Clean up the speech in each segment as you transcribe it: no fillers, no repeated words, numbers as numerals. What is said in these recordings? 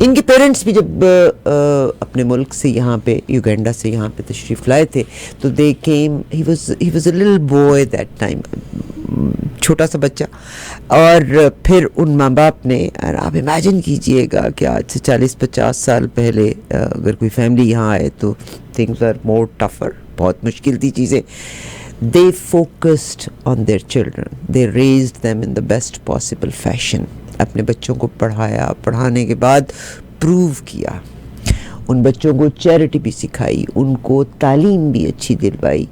इनके पेरेंट्स भी जब अपने मुल्क से यहाँ पे युगांडा से यहाँ पे तशरीफ़ लाए थे तो they came, he was a little boy that time, छोटा सा बच्चा, और फिर उन माँ बाप ने, और आप इमेजिन कीजिएगा कि आज से 40-50 साल पहले अगर कोई फैमिली यहाँ आए तो थिंग्स आर मोर टफर, बहुत मुश्किल थी चीज़ें. They focused on their children. They raised them in the best possible fashion. अपने बच्चों को पढ़ाया, पढ़ाने के बाद प्रूव किया, उन बच्चों को चैरिटी भी सिखाई, उनको तालीम भी अच्छी दिलवाई,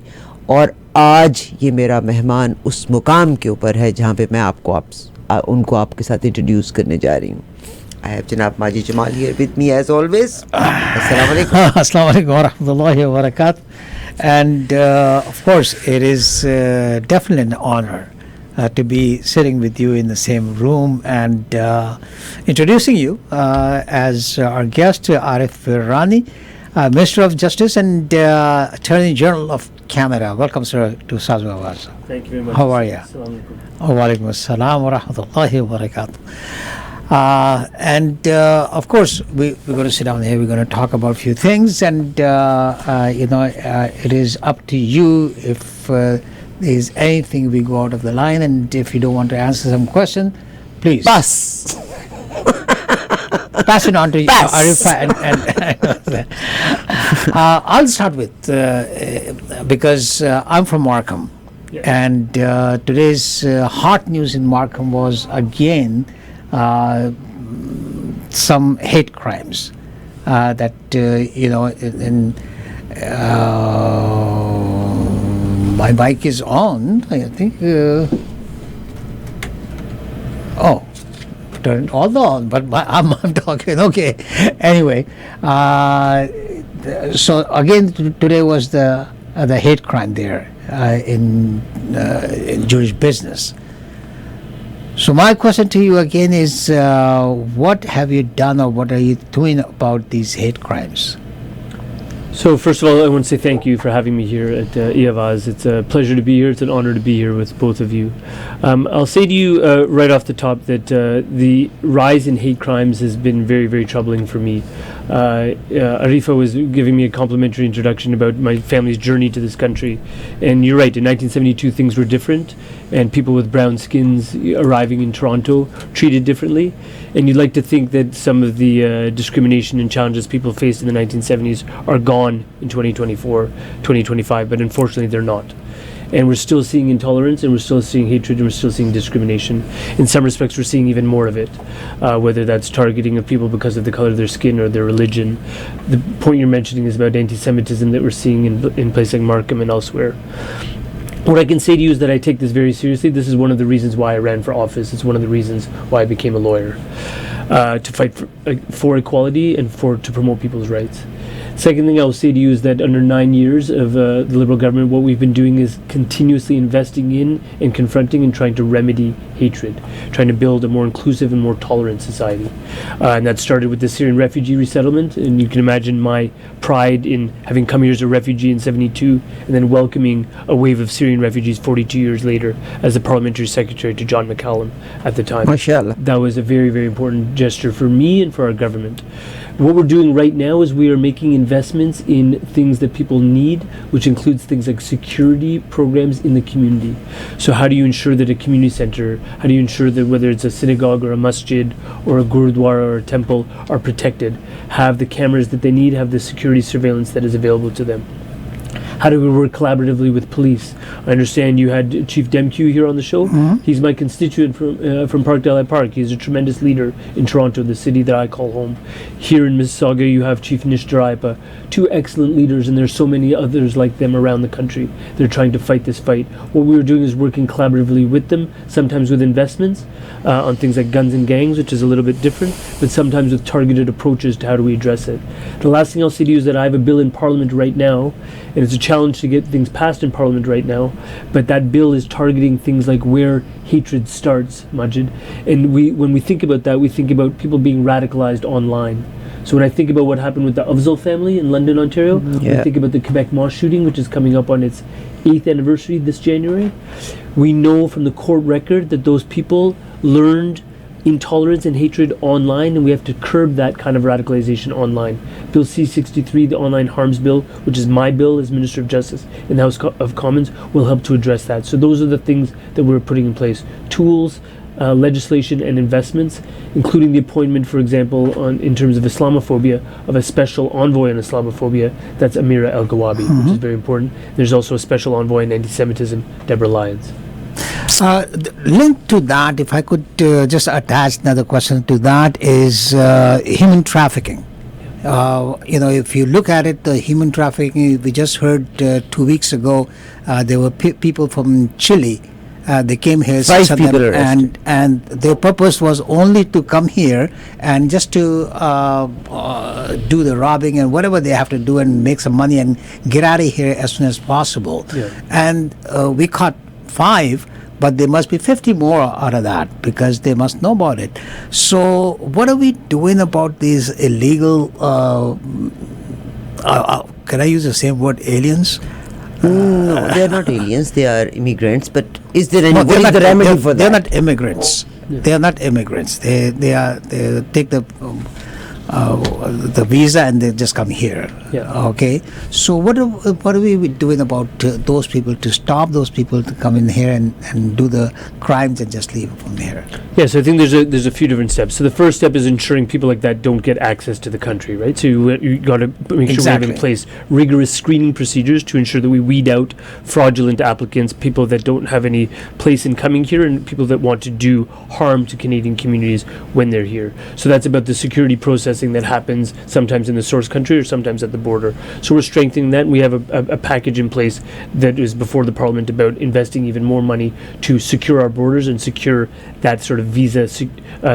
और आज ये मेरा मेहमान उस मुकाम के ऊपर है जहाँ पे मैं उनको आपके साथ इंट्रोड्यूस करने जा रही हूँ. I have जनाब माजी Jamal here with me as always. अस्सलाम वालेकुम. Assalamu alaikum wa rahmatullahi wa barakatuh. And of course, it is definitely an honor to be sitting with you in the same room and introducing you as our guest, Arif Virani, Minister of Justice and Attorney General of Canada. Welcome, sir, to Sazwa Awaz. Thank you very much. How are you? Assalamu alaikum. Wa alaikum assalam wa rahmatullahi wa barakatuh. And of course, we're going to sit down here. We're going to talk about a few things, and it is up to you if there's anything we go out of the line, and if you don't want to answer some question, please Bus. pass it on to Pass. Arif. And I'll start with because I'm from Markham, Yeah. and today's hot news in Markham was again. Some hate crimes that my mic is on, I think. Turned all on, but I'm talking. Okay. Anyway, so again today was the hate crime there in Jewish business. So my question to you again is, what have you done or what are you doing about these hate crimes? So first of all, I want to say thank you for having me here at Iyavaz. It's a pleasure to be here. It's an honor to be here with both of you. I'll say to you right off the top that the rise in hate crimes has been very, very troubling for me. Arifa was giving me a complimentary introduction about my family's journey to this country. And you're right, in 1972 things were different, and people with brown skins arriving in Toronto treated differently. And you'd like to think that some of the discrimination and challenges people faced in the 1970s are gone in 2024, 2025, but unfortunately they're not. And we're still seeing intolerance, and we're still seeing hatred, and we're still seeing discrimination. In some respects, we're seeing even more of it, whether that's targeting of people because of the color of their skin or their religion. The point you're mentioning is about anti-Semitism that we're seeing in places like Markham and elsewhere. What I can say to you is that I take this very seriously. This is one of the reasons why I ran for office. It's one of the reasons why I became a lawyer, to fight for equality and to promote people's rights. Second thing I will say to you is that under 9 years of the Liberal government, what we've been doing is continuously investing in and confronting and trying to remedy hatred, trying to build a more inclusive and more tolerant society. And that started with the Syrian refugee resettlement, and you can imagine my pride in having come here as a refugee in 72 and then welcoming a wave of Syrian refugees 42 years later as the parliamentary secretary to John McCallum at the time. MashaAllah. That was a very, very important gesture for me and for our government. What we're doing right now is we are making investments in things that people need, which includes things like security programs in the community. So how do you ensure that a community center, how do you ensure that whether it's a synagogue or a masjid or a gurudwara or a temple are protected, have the cameras that they need, have the security surveillance that is available to them? How do we work collaboratively with police? I understand you had Chief Demkew here on the show. Mm-hmm. He's my constituent from Parkdale Park. He's a tremendous leader in Toronto, the city that I call home. Here in Mississauga, you have Chief Nish Daraipa, two excellent leaders, and there's so many others like them around the country. They're trying to fight this fight. What we were doing is working collaboratively with them, sometimes with investments on things like guns and gangs, which is a little bit different, but sometimes with targeted approaches to how do we address it. The last thing I'll say to you is that I have a bill in Parliament right now, and it's a challenge to get things passed in Parliament right now, but that bill is targeting things like where hatred starts, Majid. And when we think about that, we think about people being radicalized online. So when I think about what happened with the Afzal family in London, Ontario, when I think about the Quebec mosque shooting, which is coming up on its 8th anniversary this January, we know from the court record that those people learned intolerance and hatred online, and we have to curb that kind of radicalization online. Bill C-63, the Online Harms Bill, which is my bill as Minister of Justice in the House of Commons, will help to address that. So those are the things that we're putting in place. Tools, legislation and investments, including the appointment, for example, in terms of Islamophobia, of a special envoy on Islamophobia, that's Amira El-Gawabi, which is very important. There's also a special envoy on anti-Semitism, Deborah Lyons. Linked to that, if I could just attach another question to that, is human trafficking. If you look at it, the human trafficking, we just heard 2 weeks ago, there were people from Chile. They came here, 5 people arrested. and their purpose was only to come here and just to do the robbing and whatever they have to do and make some money and get out of here as soon as possible. Yeah. And we caught 5, but there must be 50 more out of that because they must know about it. So what are we doing about these illegal, can I use the same word, aliens? No, they are not aliens. They are immigrants. But is there any? No, What is the remedy for they're that? not immigrants. Yeah. They are not immigrants. They take the visa and they just come here. Yeah. Okay. So what are we doing about those people, to stop those people to come in here and do the crimes and just leave from here? Yeah, so I think there's a few different steps. So the first step is ensuring people like that don't get access to the country, right? So you got to make sure we have in Exactly. place rigorous screening procedures to ensure that we weed out fraudulent applicants, people that don't have any place in coming here, and people that want to do harm to Canadian communities when they're here. So that's about the security processing that happens sometimes in the source country or sometimes at the border. So we're strengthening that, and we have a package in place that is before the Parliament about investing even more money to secure our borders and secure that sort of visa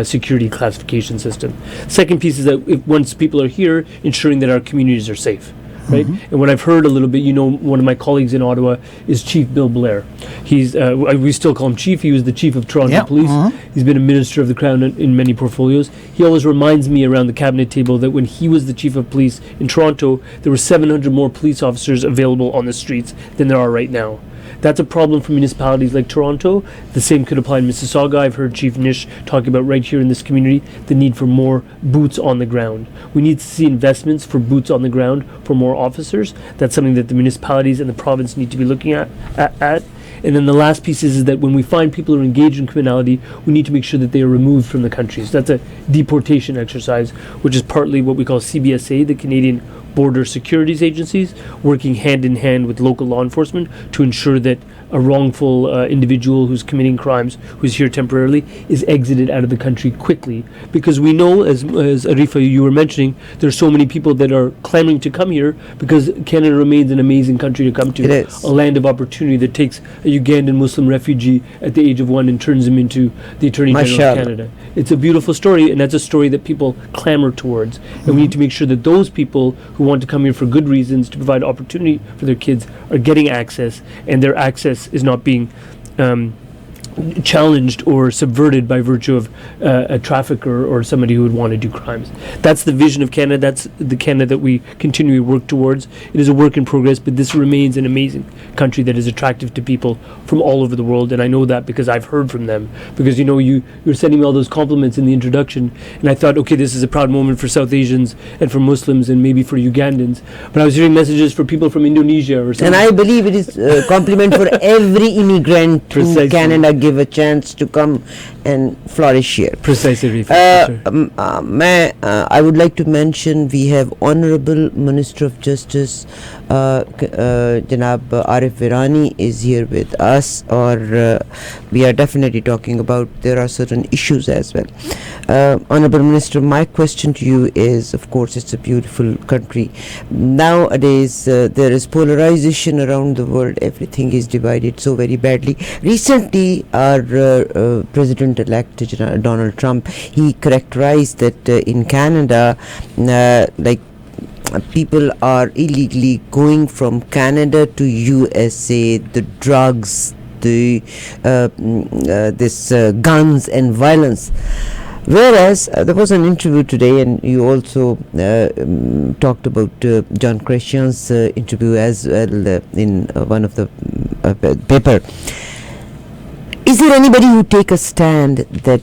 security classification system. Second piece is that once people are here, ensuring that our communities are safe. Right? And what I've heard a little bit, one of my colleagues in Ottawa is Chief Bill Blair. He's we still call him Chief. He was the Chief of Toronto Yeah, Police. He's been a Minister of the Crown in many portfolios. He always reminds me around the cabinet table that when he was the Chief of Police in Toronto, there were 700 more police officers available on the streets than there are right now. That's a problem for municipalities like Toronto. The same could apply in Mississauga. I've heard Chief Nish talk about right here in this community the need for more boots on the ground. We need to see investments for boots on the ground for more officers. That's something that the municipalities and the province need to be looking at. And then the last piece is that when we find people who are engaged in criminality, we need to make sure that they are removed from the country. So that's a deportation exercise, which is partly what we call CBSA, the Canadian Border Securities Agencies, working hand in hand with local law enforcement to ensure that a wrongful individual who's committing crimes, who's here temporarily, is exited out of the country quickly. Because we know, as Arifa, you were mentioning, there's so many people that are clamoring to come here because Canada remains an amazing country to come to. It is. A land of opportunity that takes a Ugandan Muslim refugee at the age of 1 and turns him into the Attorney General Mashallah. of Canada. It's a beautiful story, and that's a story that people clamor towards. And we need to make sure that those people who want to come here for good reasons, to provide opportunity for their kids, are getting access, and their access is not being challenged or subverted by virtue of a trafficker or somebody who would want to do crimes. That's the vision of Canada. That's the Canada that we continually work towards. It is a work in progress, but this remains an amazing country that is attractive to people from all over the world, and I know that because I've heard from them. Because you were sending me all those compliments in the introduction, and I thought, okay, this is a proud moment for South Asians and for Muslims and maybe for Ugandans. But I was hearing messages for people from Indonesia or something. And I believe it is a compliment for every immigrant Precisely. to Canada give a chance to come and flourish here. Precisely. I would like to mention we have Honorable Minister of Justice Janab Arif Virani is here with us, or we are definitely talking about there are certain issues as well. Honorable Minister, my question to you is, of course, it's a beautiful country. Nowadays, there is polarization around the world. Everything is divided so very badly. Recently, our President-elect Donald Trump, he characterized that in Canada, people are illegally going from Canada to USA, the drugs, this guns and violence. Whereas there was an interview today, and you also talked about John Christian's interview as well in one of the paper. Is there anybody who take a stand that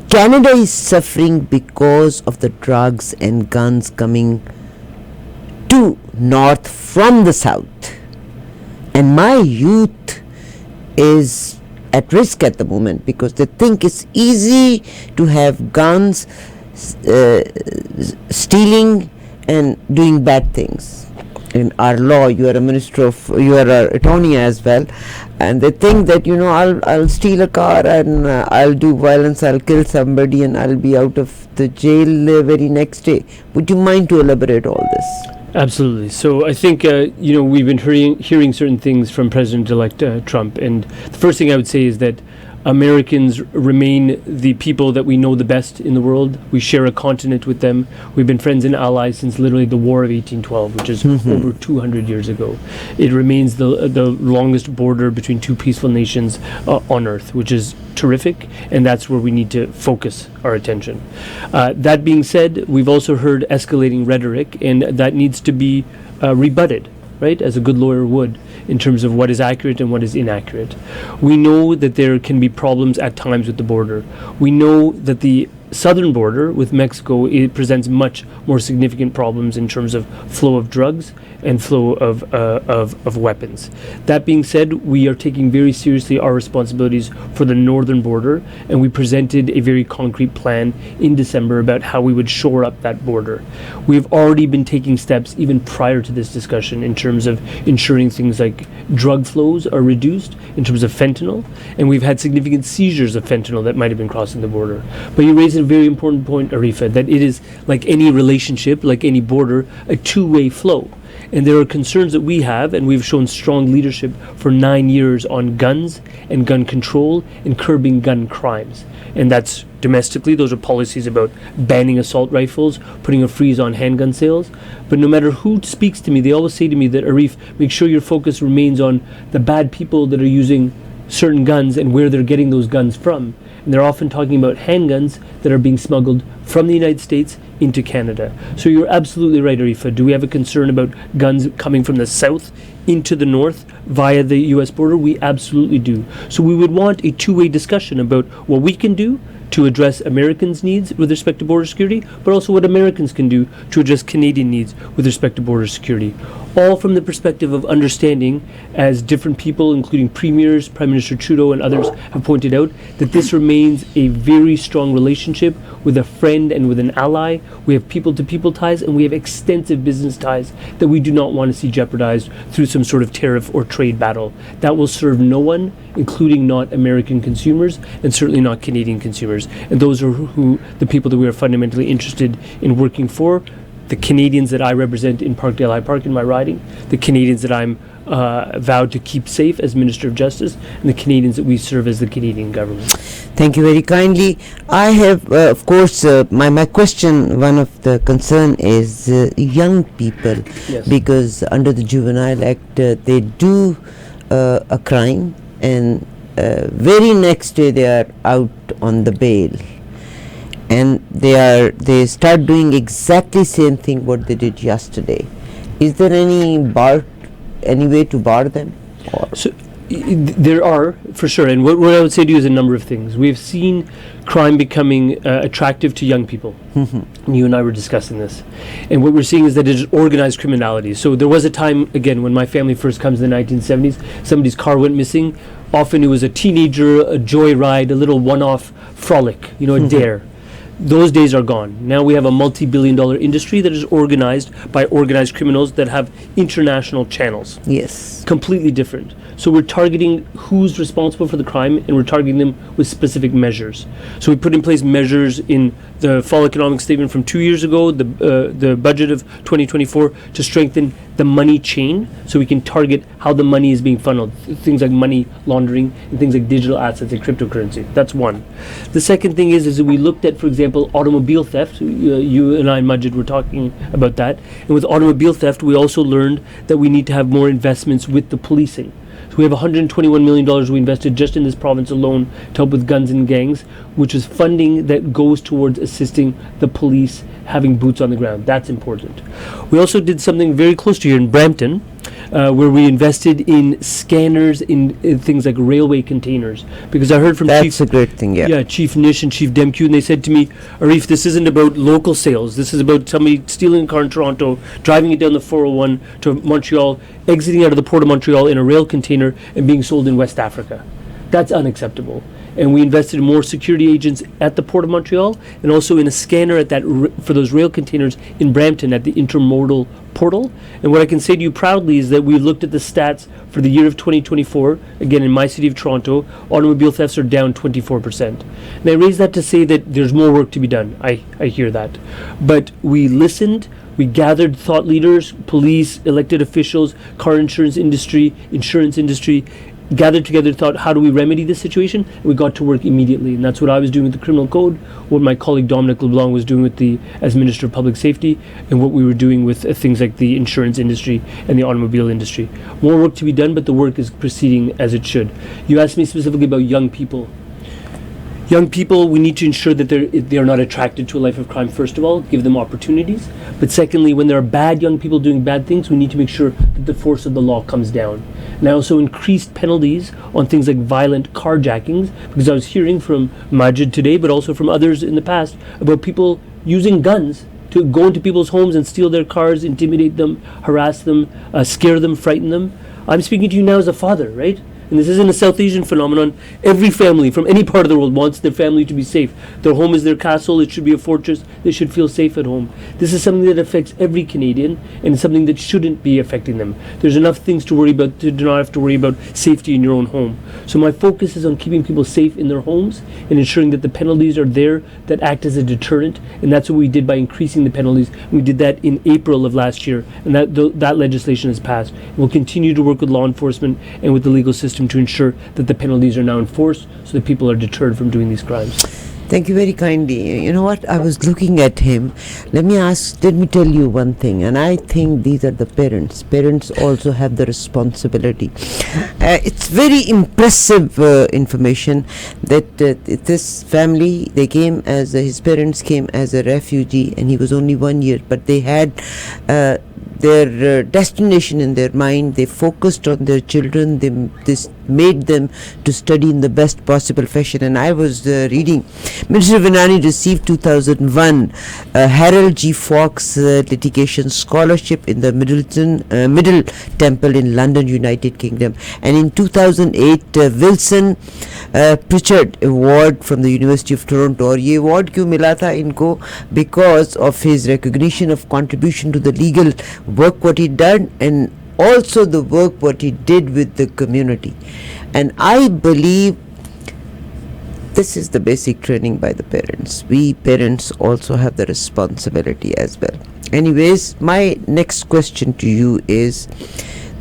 Canada is suffering because of the drugs and guns coming to north from the south, and my youth is at risk at the moment because they think it's easy to have guns, stealing and doing bad things. In our law, you are an attorney as well, and they think that I'll steal a car and I'll do violence, I'll kill somebody, and I'll be out of the jail the very next day. Would you mind to elaborate all this? Absolutely. So I think we've been hearing certain things from President-elect Trump, and the first thing I would say is that Americans remain the people that we know the best in the world. We share a continent with them. We've been friends and allies since literally the War of 1812, which is over 200 years ago. It remains the longest border between two peaceful nations on Earth, which is terrific, and that's where we need to focus our attention. That being said, we've also heard escalating rhetoric, and that needs to be rebutted, right, as a good lawyer would, in terms of what is accurate and what is inaccurate. We know that there can be problems at times with the border. We know that the southern border with Mexico, it presents much more significant problems in terms of flow of drugs and flow of weapons. That being said, we are taking very seriously our responsibilities for the northern border, and we presented a very concrete plan in December about how we would shore up that border. We've already been taking steps even prior to this discussion in terms of ensuring things like drug flows are reduced in terms of fentanyl, and we've had significant seizures of fentanyl that might have been crossing the border. But you raised a very important point, Arifa, that it is, like any relationship, like any border, a two-way flow. And there are concerns that we have, and we've shown strong leadership for 9 years on guns and gun control and curbing gun crimes. And that's domestically, those are policies about banning assault rifles, putting a freeze on handgun sales. But no matter who speaks to me, they always say to me that, Arif, make sure your focus remains on the bad people that are using certain guns and where they're getting those guns from. And they're often talking about handguns that are being smuggled from the United States into Canada. So you're absolutely right, Arifa. Do we have a concern about guns coming from the south into the north via the US border? We absolutely do. So we would want a two-way discussion about what we can do to address Americans' needs with respect to border security, but also what Americans can do to address Canadian needs with respect to border security. All from the perspective of understanding, as different people, including premiers, Prime Minister Trudeau and others have pointed out, that this remains a very strong relationship with a friend and with an ally. We have people-to-people ties, and we have extensive business ties that we do not want to see jeopardized through some sort of tariff or trade battle. That will serve no one, including not American consumers and certainly not Canadian consumers. And those are who the people that we are fundamentally interested in working for. The Canadians that I represent in Parkdale High Park in my riding, the Canadians that I'm vowed to keep safe as Minister of Justice, and the Canadians that we serve as the Canadian government. Thank you very kindly. I have, of course, my question, one of the concern is young people, Yes. because under the Juvenile Act, they do a crime, and very next day they are out on the bail, and they start doing exactly same thing what they did yesterday. Is there any way to bar them? So there are, for sure, and what I would say to you is a number of things. We've seen crime becoming attractive to young people. You and I were discussing this, and what we're seeing is that it is organized criminality. So there was a time, again, when my family first comes in the 1970s, somebody's car went missing. Often it was a teenager, a joyride, a little one-off frolic, a dare. Those days are gone. Now we have a multi-billion-dollar industry that is organized by organized criminals that have international channels. Yes. Completely different. So we're targeting who's responsible for the crime, and we're targeting them with specific measures. So we put in place measures in the fall economic statement from 2 years ago, the budget of 2024, to strengthen the money chain, so we can target how the money is being funneled. Things like money laundering and things like digital assets and cryptocurrency. That's one. The second thing is that we looked at, for example, automobile theft. You and I, Majid, were talking about that. And with automobile theft, we also learned that we need to have more investments with the policing. So we have $121 million we invested just in this province alone to help with guns and gangs, which is funding that goes towards assisting the police having boots on the ground. That's important. We also did something very close to here in Brampton. where we invested in scanners in things like railway containers. Because I heard from That's a great thing, yeah. Chief Nish and Chief Demkew, and they said to me, Arif, this isn't about local sales. This is about somebody stealing a car in Toronto, driving it down the 401 to Montreal, exiting out of the Port of Montreal in a rail container and being sold in West Africa. That's unacceptable. And we invested in more security agents at the Port of Montreal and also in a scanner at that for those rail containers in Brampton at the intermodal portal. And what I can say to you proudly is that we've looked at the stats for the year of 2024. Again, in my city of Toronto, automobile thefts are down 24%. And I raise that to say that there's more work to be done. I hear that. But we listened. We gathered thought leaders, police, elected officials, car insurance industry, gathered together, thought, how do we remedy this situation? And we got to work immediately. And that's what I was doing with the criminal code, what my colleague Dominic LeBlanc was doing as Minister of Public Safety, and what we were doing with things like the insurance industry and the automobile industry. More work to be done, but the work is proceeding as it should. You asked me specifically about young people. Young people, we need to ensure that they are not attracted to a life of crime, first of all, give them opportunities. But secondly, when there are bad young people doing bad things, we need to make sure that the force of the law comes down. And I also increased penalties on things like violent carjackings, because I was hearing from Majid today, but also from others in the past, about people using guns to go into people's homes and steal their cars, intimidate them, harass them, scare them, frighten them. I'm speaking to you now as a father, right? And this isn't a South Asian phenomenon. Every family from any part of the world wants their family to be safe. Their home is their castle. It should be a fortress. They should feel safe at home. This is something that affects every Canadian, and it's something that shouldn't be affecting them. There's enough things to worry about to not have to worry about safety in your own home. So my focus is on keeping people safe in their homes and ensuring that the penalties are there that act as a deterrent. And that's what we did by increasing the penalties. We did that in April of last year, and that legislation has passed. We'll continue to work with law enforcement and with the legal system to ensure that the penalties are now enforced so that people are deterred from doing these crimes. Thank you very kindly. You know what? I was looking at him. Let me tell you one thing, and I think these are the parents. Parents also have the responsibility. It's very impressive information that this family, his parents came as a refugee, and he was only 1 year, but they had their destination in their mind. They focused on their children. This made them to study in the best possible fashion. And I was reading, Minister Virani received 2001 Harold G. Fox litigation scholarship in the Middle Temple in London, United Kingdom. And in 2008 Wilson Pritchard Award from the University of Toronto. और ये award क्यों मिला था इनको? Because of his recognition of contribution to the legal work what he done, and also the work what he did with the community. And I believe this is the basic training by the parents. We parents also have the responsibility as well. Anyways, my next question to you is,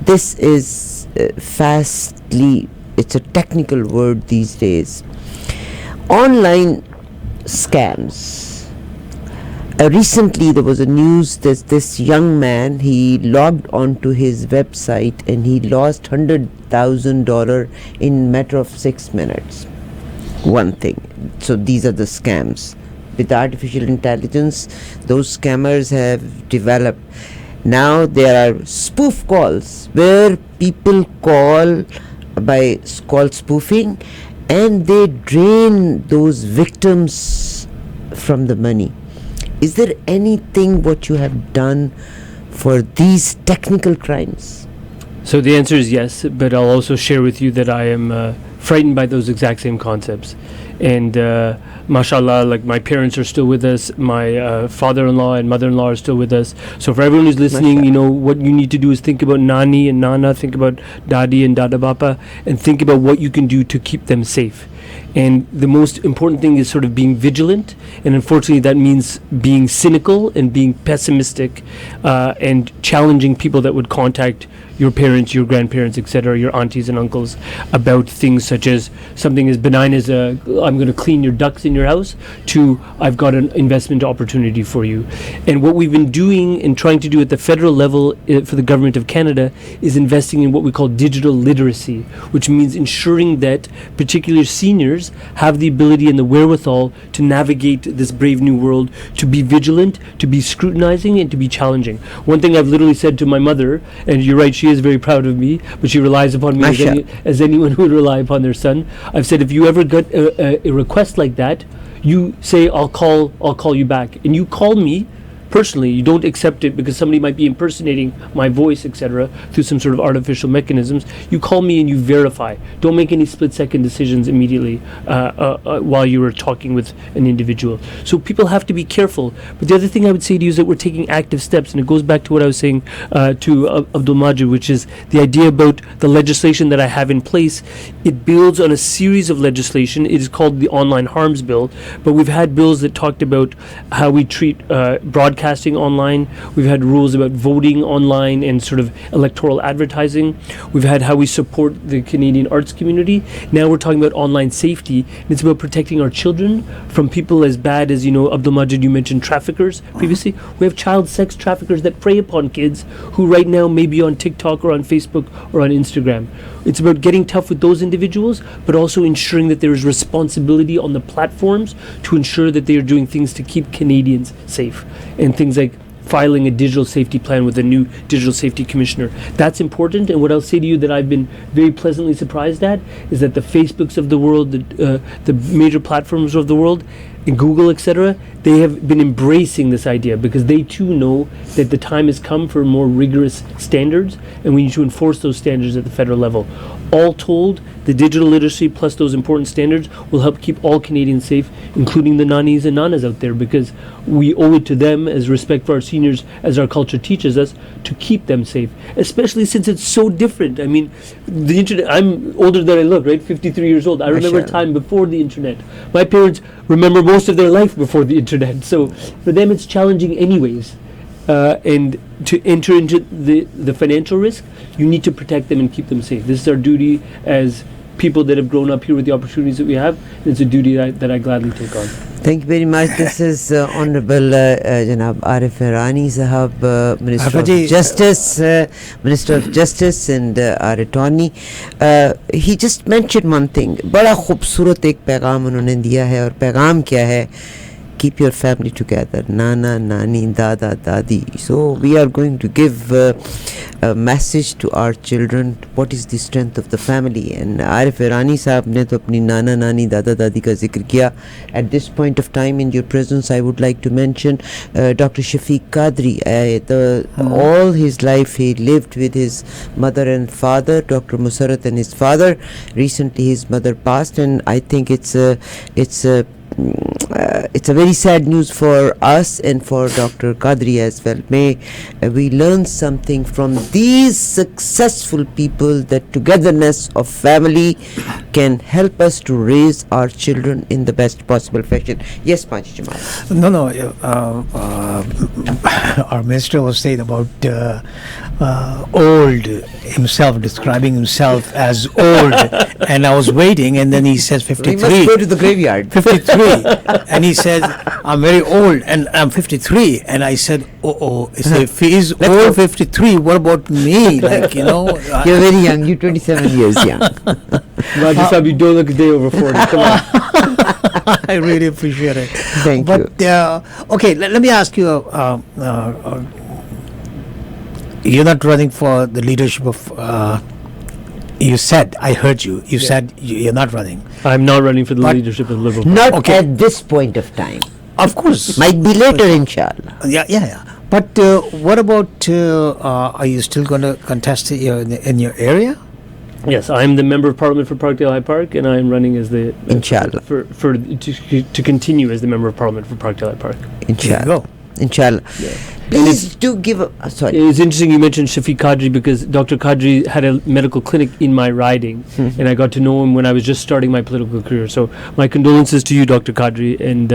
this is it's a technical word these days, online scams. Recently there was a news that this young man, he logged onto his website and he lost $100,000 in matter of 6 minutes. One thing. So these are the scams. With artificial intelligence, those scammers have developed. Now there are spoof calls where people call spoofing, and they drain those victims from the money. Is there anything what you have done for these technical crimes? So the answer is yes, but I'll also share with you that I am frightened by those exact same concepts. And mashallah, like my parents are still with us, my father-in-law and mother-in-law are still with us. So for everyone who's listening, you know, what you need to do is think about Nani and Nana, think about Dadi and Dada Bapa, and think about what you can do to keep them safe. And the most important thing is sort of being vigilant, and unfortunately that means being cynical and being pessimistic and challenging people that would contact your parents, your grandparents, etc., your aunties and uncles about things such as something as benign as I'm going to clean your ducts in your house to I've got an investment opportunity for you. And what we've been doing and trying to do at the federal level for the government of Canada is investing in what we call digital literacy, which means ensuring that particularly seniors have the ability and the wherewithal to navigate this brave new world, to be vigilant, to be scrutinizing, and to be challenging. One thing I've literally said to my mother, and you're right, she she is very proud of me, but she relies upon me as anyone who would rely upon their son. I've said, if you ever get a request like that, you say, I'll call you back, and you call me personally. You don't accept it because somebody might be impersonating my voice, etc., through some sort of artificial mechanisms. You call me and you verify. Don't make any split-second decisions immediately while you are talking with an individual. So people have to be careful. But the other thing I would say to you is that we're taking active steps, and it goes back to what I was saying to Abdul Majid, which is the idea about the legislation that I have in place. It builds on a series of legislation. It is called the Online Harms Bill, but we've had bills that talked about how we treat broadcasting online. We've had rules about voting online and sort of electoral advertising. We've had how we support the Canadian arts community. Now we're talking about online safety, and it's about protecting our children from people as bad as, Abdul Majid, you mentioned traffickers previously. We have child sex traffickers that prey upon kids who right now may be on TikTok or on Facebook or on Instagram. It's about getting tough with those individuals, but also ensuring that there is responsibility on the platforms to ensure that they are doing things to keep Canadians safe. And things like filing a digital safety plan with a new digital safety commissioner. That's important. And what I'll say to you that I've been very pleasantly surprised at is that the Facebooks of the world, the major platforms of the world, and Google, etc., they have been embracing this idea because they too know that the time has come for more rigorous standards, and we need to enforce those standards at the federal level. All told, the digital literacy plus those important standards will help keep all Canadians safe, including the nanis and nanas out there, because we owe it to them, as respect for our seniors, as our culture teaches us, to keep them safe, especially since it's so different. I mean, the internet, I'm older than I look, right? 53 years old. I remember a time before the internet. My parents remember most of their life before the internet. So for them, it's challenging anyways. And to enter into the financial risk, you need to protect them and keep them safe. This is our duty as people that have grown up here with the opportunities that we have, and it's a duty that I gladly take on. Thank you very much. This is Honorable Janab Arif Virani Sahab, Minister of Justice and our attorney. He just mentioned one thing. बड़ा खूबसूरत एक पैगाम उन्होंने दिया है, और पैगाम क्या है? Keep your family together, Nana, Nani, Dada, Dadi. So we are going to give a message to our children, what is the strength of the family. And Arif Virani Sahab ne to apni Nana, Nani, Dada, Dadi ka zikr kiya. At this point of time in your presence, I would like to mention Dr. Shafiq Qadri. All his life he lived with his mother and father, Dr. Musarat and his father. Recently his mother passed, and I think it's a very sad news for us and for Dr. Qadri as well. May we learn something from these successful people, that togetherness of family can help us to raise our children in the best possible fashion. Yes, Panchi Jamal. No. Our minister was saying about old himself, describing himself as old, and I was waiting, and then he says 53. We must go to the graveyard. 53. And he said, I'm very old and I'm 53. And I said, if he is old 53, what about me? You're very young. You're 27 years young. Rajasab, you don't look a day over 40. Come on. I really appreciate it. Thank you. Okay, let me ask you, you're not running for the leadership of... you said, I heard you. You said you're not running. I'm not running for the leadership of the Liberal Party. Not at this point of time. Of course. Might be later, inshallah. Yeah. But what about, are you still going to contest in your area? Yes, I'm the Member of Parliament for Parkdale High Park, and I'm running as the... Inshallah. To continue as the Member of Parliament for Parkdale High Park. Inshallah. Inshallah. Yeah. Please do give a... Sorry. It's interesting you mentioned Shafiq Qadri, because Dr. Qadri had a medical clinic in my riding, and I got to know him when I was just starting my political career. So my condolences to you, Dr. Qadri, and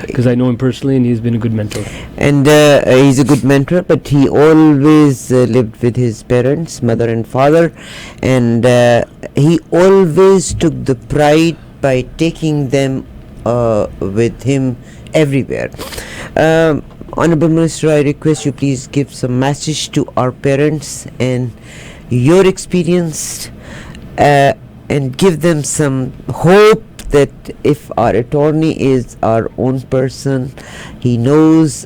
because I know him personally, and he's been a good mentor. And he's a good mentor, but he always lived with his parents, mother and father, and he always took the pride by taking them with him everywhere. Honorable Minister, I request you please give some message to our parents and your experience, and give them some hope that if our attorney is our own person, he knows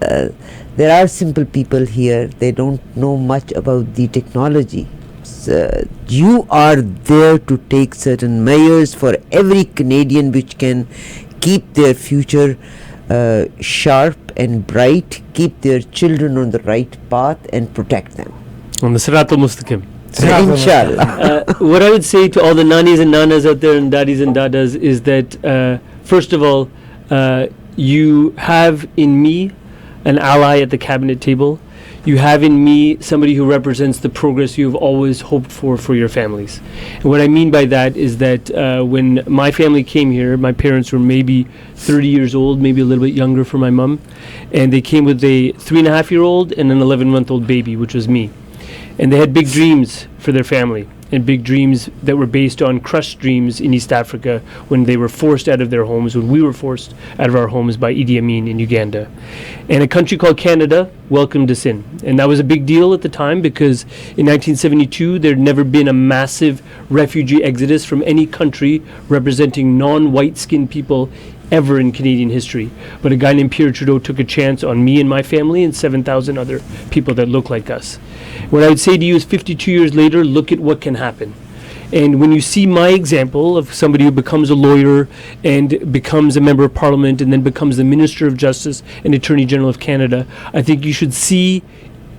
there are simple people here. They don't know much about the technology. You are there to take certain measures for every Canadian which can keep their future sharp and bright, keep their children on the right path and protect them. On the Sirat al-Mustaqim. Inshallah. What I would say to all the nanis and nanas out there and daddies and dadas is that first of all, you have in me an ally at the cabinet table. You have in me somebody who represents the progress you've always hoped for your families. And what I mean by that is that when my family came here, my parents were maybe 30 years old, maybe a little bit younger for my mum, and they came with a 3.5-year-old and an 11-month-old baby, which was me. And they had big dreams for their family, and big dreams that were based on crushed dreams in East Africa when they were forced out of their homes, when we were forced out of our homes by Idi Amin in Uganda. And a country called Canada welcomed us in. And that was a big deal at the time because in 1972 there had never been a massive refugee exodus from any country representing non-white skinned people ever in Canadian history. But a guy named Pierre Trudeau took a chance on me and my family and 7,000 other people that look like us. What I would say to you is 52 years later, look at what can happen. And when you see my example of somebody who becomes a lawyer and becomes a member of parliament and then becomes the Minister of Justice and Attorney General of Canada, I think you should see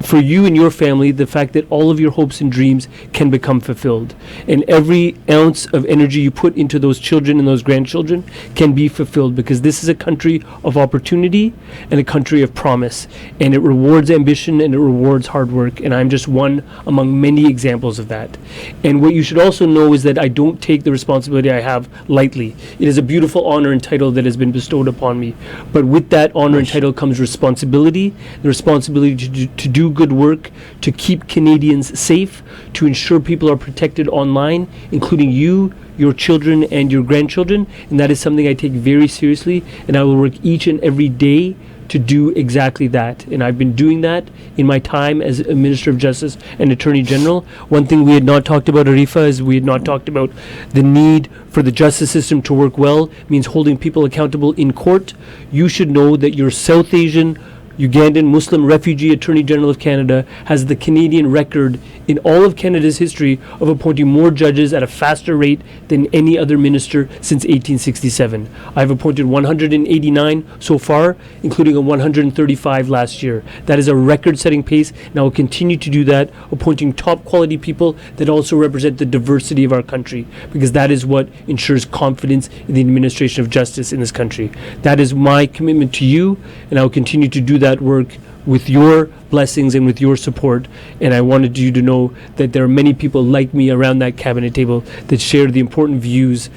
for you and your family the fact that all of your hopes and dreams can become fulfilled. And every ounce of energy you put into those children and those grandchildren can be fulfilled, because this is a country of opportunity and a country of promise. And it rewards ambition and it rewards hard work. And I'm just one among many examples of that. And what you should also know is that I don't take the responsibility I have lightly. It is a beautiful honor and title that has been bestowed upon me. But with that honor and title comes responsibility, the responsibility to do good work, to keep Canadians safe, to ensure people are protected online, including you, your children, and your grandchildren. And that is something I take very seriously, and I will work each and every day to do exactly that. And I've been doing that in my time as a Minister of Justice and Attorney General. One thing we had not talked about, Arifa, is we had not talked about the need for the justice system to work well, means holding people accountable in court. You should know that your South Asian Ugandan Muslim refugee Attorney General of Canada has the Canadian record in all of Canada's history of appointing more judges at a faster rate than any other minister since 1867. I've appointed 189 so far, including a 135 last year. That is a record-setting pace, and I will continue to do that, appointing top quality people that also represent the diversity of our country, because that is what ensures confidence in the administration of justice in this country. That is my commitment to you, and I will continue to do that work with your blessings and with your support. And I wanted you to know that there are many people like me around that cabinet table that share the important views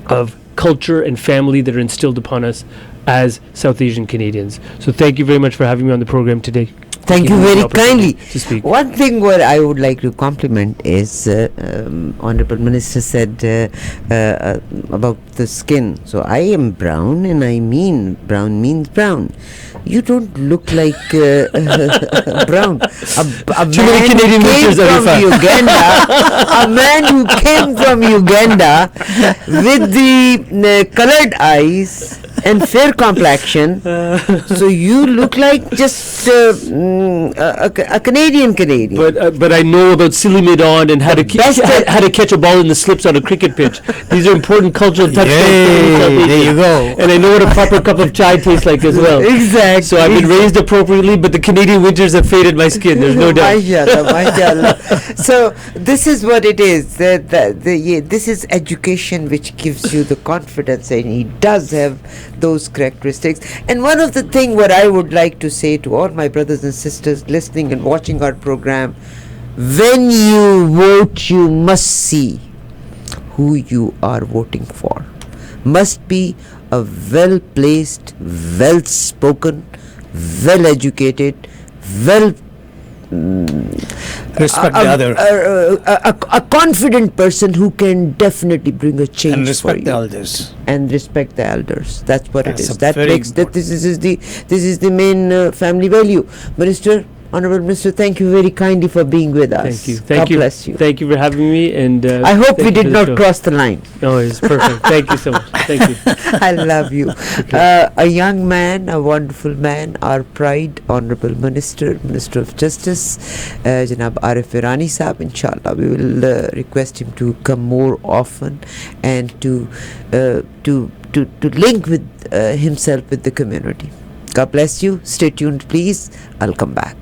of culture and family that are instilled upon us as South Asian Canadians. So thank you very much for having me on the program today. Thank you very kindly. To speak. One thing what I would like to compliment is Honorable Minister said about the skin. So I am brown, and I mean brown means brown. You don't look like brown. A Too many man Canadian who came winters, from Arifa. Uganda, a man who came from Uganda with the colored eyes and fair complexion, so you look like just a Canadian. But I know about Silly Midon and how to how to catch a ball in the slips on a cricket pitch. These are important cultural touchstones. There you go. And I know what a proper cup of chai tastes like as well. Exactly. So I've been raised appropriately, but the Canadian winters have faded my skin. There's no doubt. Mashallah. So this is what it is. This is education which gives you the confidence, and he does have those characteristics. And one of the thing what I would like to say to all my brothers and sisters listening and watching our program, when you vote, you must see who you are voting for. Must be a well-placed, well-spoken, well-educated, Respect the other. a confident person who can definitely bring a change And for respect you. the elders. And respect the elders. That's what That's it is. a That very makes that this is the main family value. Minister, Honorable Minister, thank you very kindly for being with us. Thank you. God bless you. Thank you for having me. And I hope we did not cross the line. No, it's perfect. Thank you so much. Thank you. I love you. A young man, a wonderful man, our pride, Honorable Minister of Justice, Janab Arif Virani Sahab. Inshallah, we will request him to come more often and to link with himself with the community. God bless you. Stay tuned, please. I'll come back.